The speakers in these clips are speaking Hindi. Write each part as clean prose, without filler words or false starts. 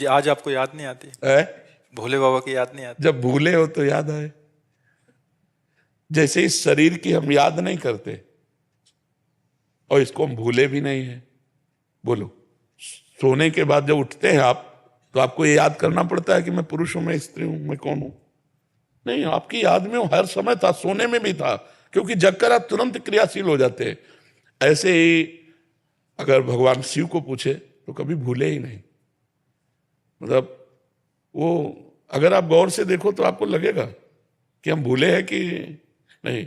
ये आज आपको याद नहीं आती? है? भोले बाबा की याद नहीं आती? जब भूले हो तो याद आए। जैसे इस शरीर की हम याद नहीं करते और इसको हम भूले भी नहीं है। बोलो, सोने के बाद जब उठते हैं आप, तो आपको ये याद करना पड़ता है कि मैं पुरुष हूं, मैं स्त्री हूं, मैं कौन हूं? नहीं, आपकी याद में हर समय था, सोने में भी था, क्योंकि जगकर आप तुरंत क्रियाशील हो जाते हैं। ऐसे ही अगर भगवान शिव को पूछे तो कभी भूले ही नहीं। मतलब वो अगर आप गौर से देखो तो आपको लगेगा कि हम भूले हैं कि नहीं।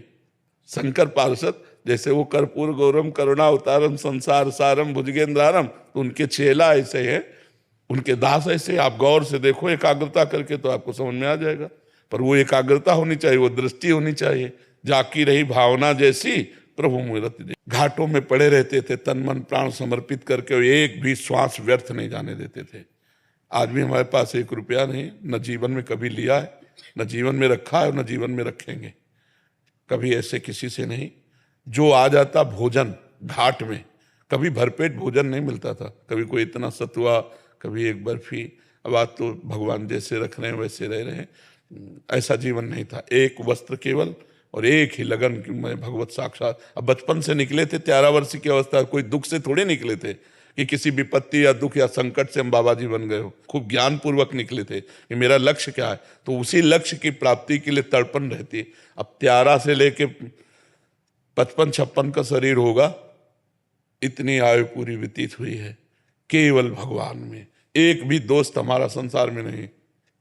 शंकर पार्षद जैसे वो कर्पूर गौरम करुणा अवतारम संसार सारम भुजगेंद्रारम, तो उनके चेला ऐसे हैं, उनके दास ऐसे। आप गौर से देखो एकाग्रता करके तो आपको समझ में आ जाएगा। पर वो एकाग्रता होनी चाहिए, वो दृष्टि होनी चाहिए। जाकी रही भावना जैसी प्रभु मूर्ति दे। घाटों में पड़े रहते थे, तन मन प्राण समर्पित करके, एक भी श्वास व्यर्थ नहीं जाने देते थे। आज भी हमारे पास 1 रुपया नहीं, न जीवन में कभी लिया है, न जीवन में रखा है और न जीवन में रखेंगे। कभी ऐसे किसी से नहीं। जो आ जाता भोजन घाट में, कभी भरपेट भोजन नहीं मिलता था, कभी कोई इतना सतुआ, कभी एक बर्फी। अब आज तो भगवान जैसे रख रहे हैं वैसे रह रहे हैं। ऐसा जीवन नहीं था। एक वस्त्र केवल और एक ही लगन कि मैं भगवत साक्षात। अब बचपन से निकले थे, 13 वर्ष की अवस्था, कोई दुख से थोड़े निकले थे कि किसी विपत्ति या दुख या संकट से हम बाबा जी बन गए हो। खूब ज्ञान पूर्वक निकले थे कि मेरा लक्ष्य क्या है, तो उसी लक्ष्य की प्राप्ति के लिए तड़पन रहती। अब 13 से लेके 55-56 का शरीर होगा, इतनी आयु पूरी व्यतीत हुई है केवल भगवान में। एक भी दोस्त हमारा संसार में नहीं,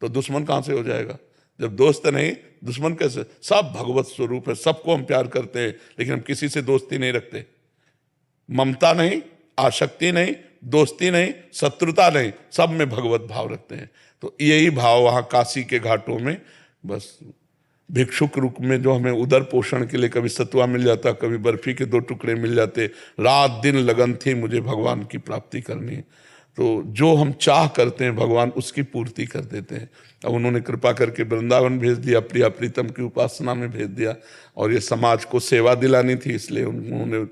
तो दुश्मन कहां से हो जाएगा? जब दोस्त नहीं, दुश्मन कैसे? सब भगवत स्वरूप है, सबको हम प्यार करते हैं, लेकिन हम किसी से दोस्ती नहीं रखते। ममता नहीं, आसक्ति नहीं, दोस्ती नहीं, शत्रुता नहीं, सब में भगवत भाव रखते हैं। तो यही भाव वहां काशी के घाटों में, बस भिक्षुक रूप में जो हमें उदर पोषण के लिए कभी सतुआ मिल जाता, कभी बर्फी के 2 टुकड़े मिल जाते। रात दिन लगन थी मुझे भगवान की प्राप्ति करनी। तो जो हम चाह करते हैं भगवान उसकी पूर्ति कर देते हैं। अब उन्होंने कृपा करके वृंदावन भेज दिया, प्रिया प्रीतम की उपासना में भेज दिया, और ये समाज को सेवा दिलानी थी, इसलिए उन्होंने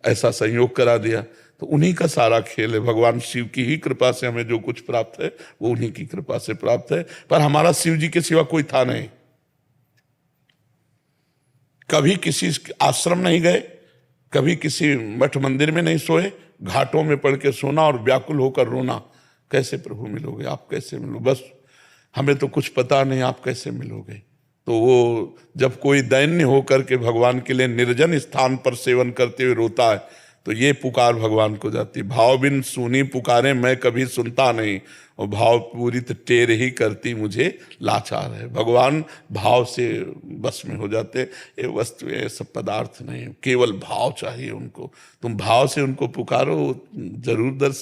ऐसा संयोग करा दिया। तो उन्हीं का सारा खेल है। भगवान शिव की ही कृपा से हमें जो कुछ प्राप्त है वो उन्हीं की कृपा से प्राप्त है। पर हमारा शिव जी के सिवा कोई था नहीं। कभी किसी आश्रम नहीं गए, कभी किसी मठ मंदिर में नहीं सोए, घाटों में पड़ के सोना और व्याकुल होकर रोना। कैसे प्रभु मिलोगे, आप कैसे मिलोगे? बस हमें तो कुछ पता नहीं, आप कैसे मिलोगे? तो वो जब कोई दैन्य होकर के भगवान के लिए निर्जन स्थान पर सेवन करते हुए रोता है, तो ये पुकार भगवान को जाती। भाव बिन सुनी पुकारे मैं कभी सुनता नहीं, और भाव पूरित टेर ही करती मुझे लाचार है। भगवान भाव से बस में हो जाते। ये वस्तु ये सब पदार्थ नहीं, केवल भाव चाहिए उनको। तुम भाव से उनको पुकारो, जरूर दर्शन